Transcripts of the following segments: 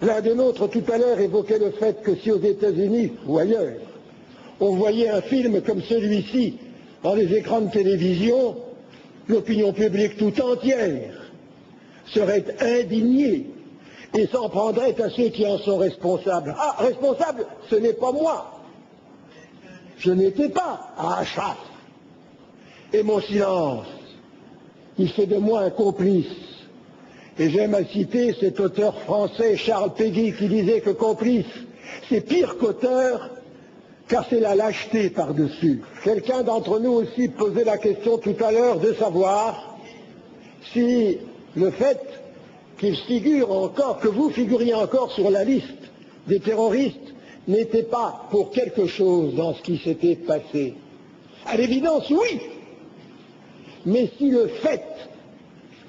L'un des nôtres tout à l'heure évoquait le fait que si aux États-Unis ou ailleurs, on voyait un film comme celui-ci dans les écrans de télévision, l'opinion publique tout entière serait indignée et s'en prendrait à ceux qui en sont responsables. Ah, responsable, ce n'est pas moi. Je n'étais pas à Ashraf. Et mon silence, il fait de moi un complice. Et j'aime à citer cet auteur français, Charles Péguy, qui disait que complice, c'est pire qu'auteur, car c'est la lâcheté par-dessus. Quelqu'un d'entre nous aussi posait la question tout à l'heure de savoir si le fait qu'il figure encore, que vous figuriez encore sur la liste des terroristes, n'était pas pour quelque chose dans ce qui s'était passé. À l'évidence, oui. Mais si le fait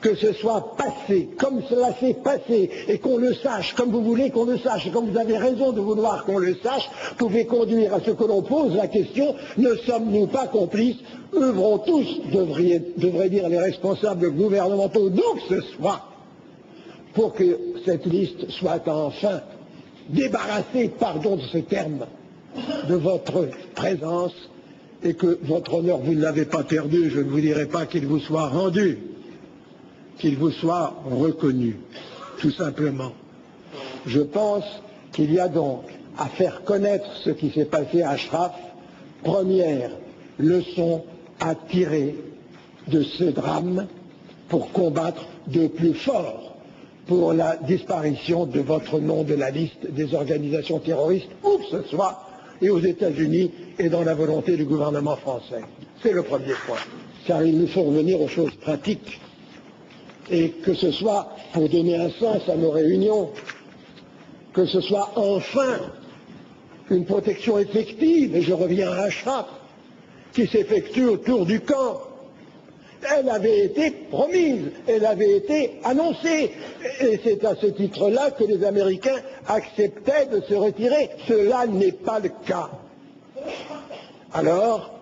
que ce soit passé, comme cela s'est passé, et qu'on le sache, comme vous voulez qu'on le sache, et comme vous avez raison de vouloir qu'on le sache, pouvait conduire à ce que l'on pose la question, ne sommes-nous pas complices? Œuvrons tous, devraient dire les responsables gouvernementaux, d'où que ce soit, pour que cette liste soit enfin débarrassée, pardon de ce terme, de votre présence, et que votre honneur, vous ne l'avez pas perdu, je ne vous dirai pas qu'il vous soit rendu, qu'il vous soit reconnu, tout simplement. Je pense qu'il y a donc à faire connaître ce qui s'est passé à Ashraf, première leçon à tirer de ce drame pour combattre de plus fort pour la disparition de votre nom de la liste des organisations terroristes, où que ce soit, et aux États-Unis, et dans la volonté du gouvernement français. C'est le premier point, car il nous faut revenir aux choses pratiques, et que ce soit pour donner un sens à nos réunions, que ce soit enfin une protection effective, et je reviens à Ashraf, qui s'effectue autour du camp. Elle avait été promise, elle avait été annoncée, et c'est à ce titre-là que les Américains acceptaient de se retirer. Cela n'est pas le cas. Alors,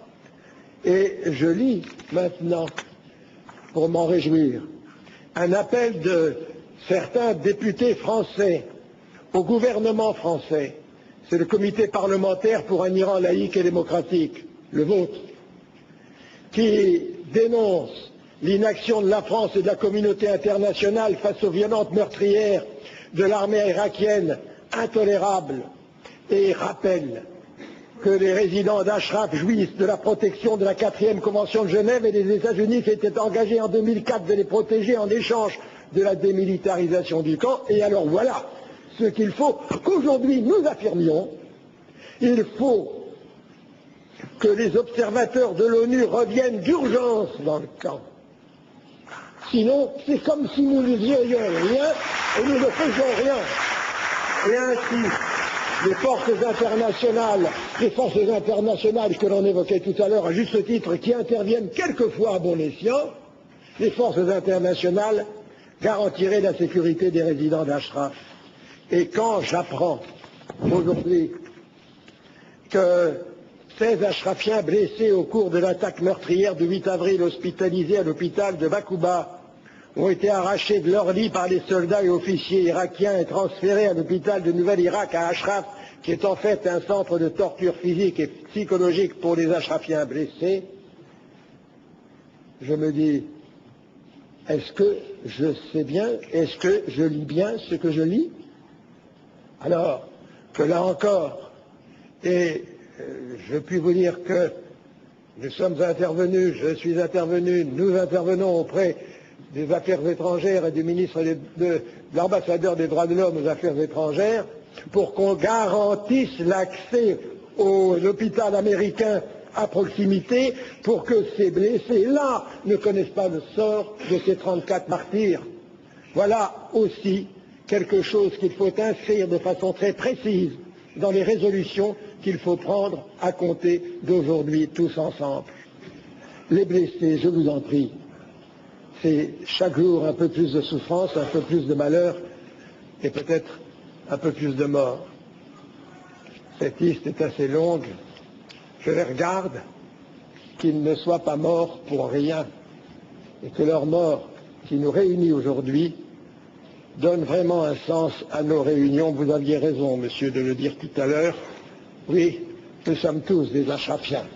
et je lis maintenant, pour m'en réjouir, un appel de certains députés français au gouvernement français. C'est le comité parlementaire pour un Iran laïque et démocratique, le vôtre, qui dénonce l'inaction de la France et de la communauté internationale face aux violentes meurtrières de l'armée irakienne, intolérable, et rappelle que les résidents d'Ashraf jouissent de la protection de la 4e Convention de Genève et les États-Unis s'étaient engagés en 2004 de les protéger en échange de la démilitarisation du camp. Et alors voilà ce qu'il faut qu'aujourd'hui nous affirmions. Il faut que les observateurs de l'ONU reviennent d'urgence dans le camp. Sinon, c'est comme si nous ne faisions rien et nous ne faisions rien. Et ainsi, les forces internationales que l'on évoquait tout à l'heure, à juste titre, qui interviennent quelquefois à bon escient, les forces internationales garantiraient la sécurité des résidents d'Ashraf. Et quand j'apprends aujourd'hui que 16 Ashrafiens blessés au cours de l'attaque meurtrière du 8 avril hospitalisés à l'hôpital de Bakuba ont été arrachés de leur lit par les soldats et officiers irakiens et transférés à l'hôpital de Nouvel-Irak à Ashraf, qui est en fait un centre de torture physique et psychologique pour les Ashrafiens blessés, je me dis, est-ce que je sais bien, est-ce que je lis bien ce que je lis? Alors que là encore, et je puis vous dire que nous sommes intervenus, je suis intervenu, nous intervenons auprès des Affaires étrangères et du ministre de l'ambassadeur des droits de l'homme aux Affaires étrangères pour qu'on garantisse l'accès à l'hôpital américain à proximité pour que ces blessés-là ne connaissent pas le sort de ces 34 martyrs. Voilà aussi quelque chose qu'il faut inscrire de façon très précise dans les résolutions qu'il faut prendre à compter d'aujourd'hui tous ensemble. Les blessés, je vous en prie, c'est chaque jour un peu plus de souffrance, un peu plus de malheur et peut-être un peu plus de mort. Cette liste est assez longue. Je les regarde, qu'ils ne soient pas morts pour rien et que leur mort qui nous réunit aujourd'hui donne vraiment un sens à nos réunions. Vous aviez raison, monsieur, de le dire tout à l'heure. Oui, nous sommes tous des Ashrafiens.